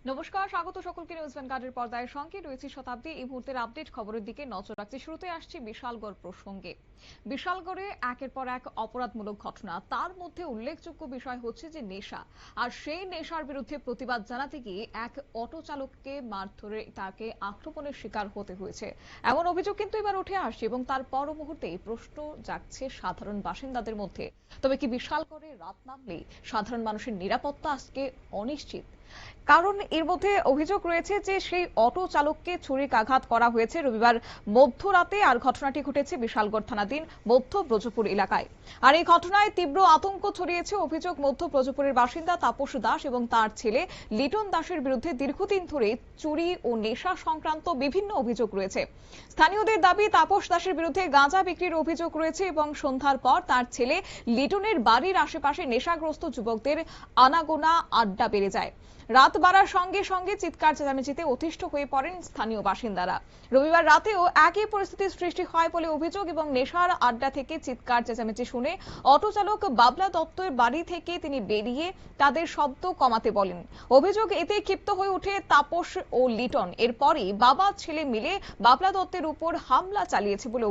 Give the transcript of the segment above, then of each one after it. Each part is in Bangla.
নমস্কার, স্বাগত সকলকে নিউজ ভ্যানগার্ডের পর্দায় সঙ্গে রয়েছে শতাব্দী। এই মুহূর্তের আপডেট খবরের দিকে নজর রাখছি। শুরুতে আসছি বিশালগড় প্রসঙ্গে। বিশালগড়ে একের পর এক অপরাধমূলক ঘটনা, তার মধ্যে উল্লেখযোগ্য বিষয় হচ্ছে যে নেশা। আর সেই নেশার বিরুদ্ধে প্রতিবাদ জানাতে গিয়ে এক অটো চালককে মারধরে তাকে আক্রমণের শিকার হতে হয়েছে, এমন অভিযোগ কিন্তু এবার উঠে আসছে এবং তার পর মুহূর্তেই প্রশ্ন জাগছে সাধারণ বাসিন্দাদের মধ্যে। তবে কি বিশালগড়ে রাত নামলেই সাধারণ মানুষের নিরাপত্তা আজকে অনিশ্চিত? কারণ এর মধ্যে অভিযোগ রয়েছে যে সেই অটো চালককে ছুরিকাঘাত করা হয়েছে রবিবার মধ্যরাতে। আর ঘটনাটি ঘটেছে বিশালগড় থানাধীন মধ্য ব্রজপুর এলাকায়। আর এই ঘটনায় তীব্র আতঙ্ক ছড়িয়েছে। অভিযোগ, মধ্য ব্রজপুরের বাসিন্দা তাপস দাস এবং তার ছেলে লিটন দাসের বিরুদ্ধে দীর্ঘদিন ধরে চুরি ও নেশা সংক্রান্ত বিভিন্ন অভিযোগ রয়েছে। স্থানীয়দের দাবি, তাপস দাসের বিরুদ্ধে গাঁজা বিক্রির অভিযোগ রয়েছে এবং সন্ধ্যার পর তার ছেলে লিটনের বাড়ির আশেপাশে নেশাগ্রস্ত যুবকদের আনাগোনা আড্ডা বেড়ে যায়। রাত বাড়ার সঙ্গে সঙ্গে চিৎকার চেঁচামেচিতে অতিষ্ঠ হয়ে পড়েন স্থানীয় বাসিন্দারা। রবিবার রাতেও একই পরিস্থিতির সৃষ্টি হয় বলে অভিযোগ এবং নেশার আড্ডা থেকে চিৎকার চেঁচামেচি শুনে অটো চালক বাবলা দত্তের বাড়ি থেকে তিনি বেরিয়ে তাদের শব্দ কমাতে বলেন। অভিযোগ, এতে ক্ষিপ্ত হয়ে ওঠে তাপস ও লিটন। এরপরই বাবা ছেলে মিলে বাবলা দত্তের উপর হামলা চালিয়েছে বলে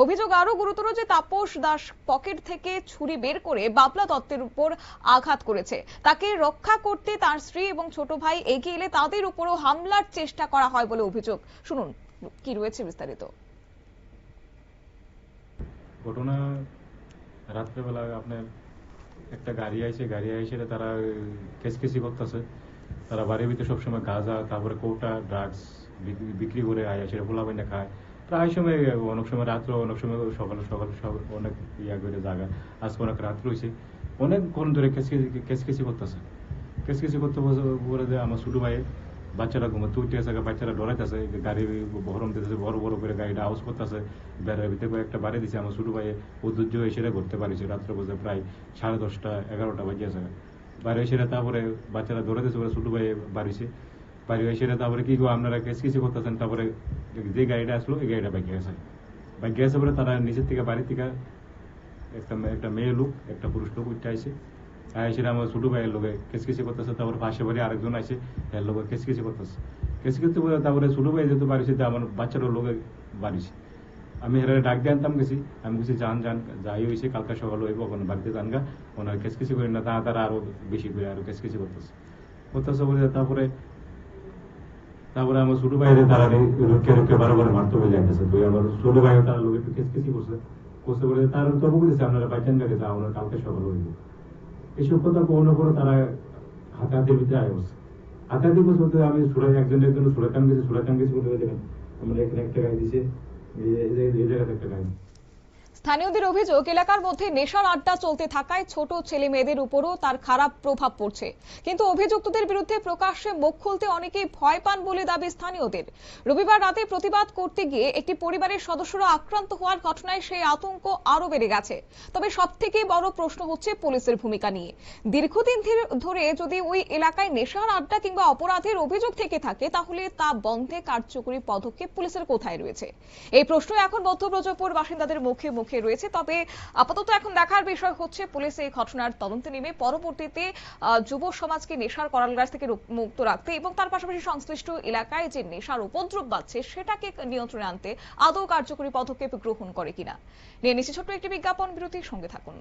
অভিযোগ আরো গুরুতর যে তাপস দাস পকেট থেকে ছুরি বের করে বাবলা দত্তের উপর আঘাত করেছে। তাকে রক্ষা করতে তার স্ত্রী এবং ছোট ভাই এগিয়ে এলে তাদের উপরও হামলার চেষ্টা করা হয় বলে অভিযোগ। শুনুন কি রয়েছে বিস্তারিত। ঘটনা রাত্রেবেলা আপনার একটা গাড়ি আইসে তারা কেসকেসি করতেছে। তারা বাড়ির ভিতরে সবসময় গাঁজা, তারপরে কৌটা ড্রাগস বিক্রি করে সেটা ভোলা বাইনা খায়। প্রায় সময়, অনেক সময় রাত্র, অনেক সময় সকাল সকাল অনেক করে জায়গা। আজকে অনেক রাত্র হয়েছে, অনেকক্ষণ ধরে কেসকেসি করতেছে। কেসকেসি করতে বলে যে আমার ছোট ভাইয়ের বাচ্চারা ঘুমাতে উঠে আছে, বাচ্চারা ডরাইতেছে, গাড়ি বহরম দিতেছে, বড় বড় করে গাড়িটা আওয়াজ করতেছে। বেড়ার ভিতরে একটা বাড়ি দিছে। আমার ছোট ভাইয়ে উদ্যোজ্য হয়ে সেটা ঘুরতে পারিছে। রাত্রে বসে প্রায় 10:30, 11টা বাজে আছে। বাড়ি সেটা তারপরে বাচ্চারা দৌড়াইতেছে, ছোট ভাইয়ে বাড়িছে। বাড়ি হয়ে সেটা তারপরে কি গো আপনারা কেসকেসি করতেছেন। তারপরে যে গাড়িটা আসলো এই গাড়িটা বাইকে গেছে পরে তারা নিচের থেকে, বাড়ির থেকে একটা মেয়ে লোক, একটা পুরুষ লোক উঠতে আইসে। সেটা আমার ছোট ভাইয়ের লোকে কেসকেসি করতেছে। তারপরে পাশে বাড়ি আরেকজন আছে, এর লোকে কেসকেসি করতেছে। কেসকেসি করে তারপরে ছোট ভাই যেহেতু বাড়িছে, আমার বাচ্চারও লোকে বাড়িছে। আমি হেরা ডাক দিয়ে আনতাম গেছি। আমি গেছি যান যাই হয়েছে, কালকা সকালে হইব, ওখানে বাড়িতে জানগা ওনার কেসকেসি করি না। তারা আরো বেশি করে আরো কেসকেসি করতেছে বলে তারপরে আমার ছোট ভাইয়ের তারা রুখে রুখে বারবার মারতে হয়ে যাইতেছে। তো আমার ছোট ভাইও তারা লোক একটু কেসকেসি করছে বলে তার তবু বলেছে আপনারা বাইচান গাড়ি যা, ওনার কালকে সকাল হইব। এইসব কথা কোনো কোনো তারা হাতাহাতির ভিতরে আয়োছে। হাতাহাতি বলতে আমি একজনের জন্য সুরাকান গেছি বলে দেবেন। আমরা এখানে একটা গাড়ি দিছে, এই জায়গাতে একটা গাড়ি। স্থানীয়দের অভিযোগ, এলাকার মধ্যে নেশার আড্ডা চলতে থাকায় ছোট ছেলে মেয়েদের উপরও তার খারাপ প্রভাব পড়ছে। কিন্তু অভিযুক্তদের বিরুদ্ধে প্রকাশ্যে মুখ খুলতে অনেকেই ভয় পান বলে দাবি স্থানীয়দের। রবিবার রাতে প্রতিবাদ করতে গিয়ে একটি পরিবারের সদস্যরা আক্রান্ত হওয়ার ঘটনায় সেই আতঙ্ক আরো বেড়ে গেছে। তবে সবথেকে বড় প্রশ্ন হচ্ছে পুলিশের ভূমিকা নিয়ে। দীর্ঘদিন ধরে যদি ওই এলাকায় নেশার আড্ডা কিংবা অপরাধের অভিযোগ থেকে থাকে, তাহলে তা বন্ধে কার্যকরী পদক্ষেপ পুলিশের কোথায় রয়েছে? এই প্রশ্ন এখন মধ্য ব্রজপুর বাসিন্দাদের মুখে মুখে রয়েছে। তবে আপাতত এখন দেখার বিষয় হচ্ছে পুলিশ এই ঘটনার তদন্তে নেমে পরবর্তীতে যুব সমাজকে নেশার করালগাছ থেকে মুক্ত রাখতে এবং তার পাশাপাশি সংশ্লিষ্ট এলাকায় যে নেশার উপদ্রব বাড়ছে সেটাকে নিয়ন্ত্রণে আনতে আদৌ কার্যকরী পদক্ষেপ গ্রহণ করে কিনা। নিয়ে নিচ্ছে ছোট্ট একটি বিজ্ঞাপন বিরতির সঙ্গে থাকুন।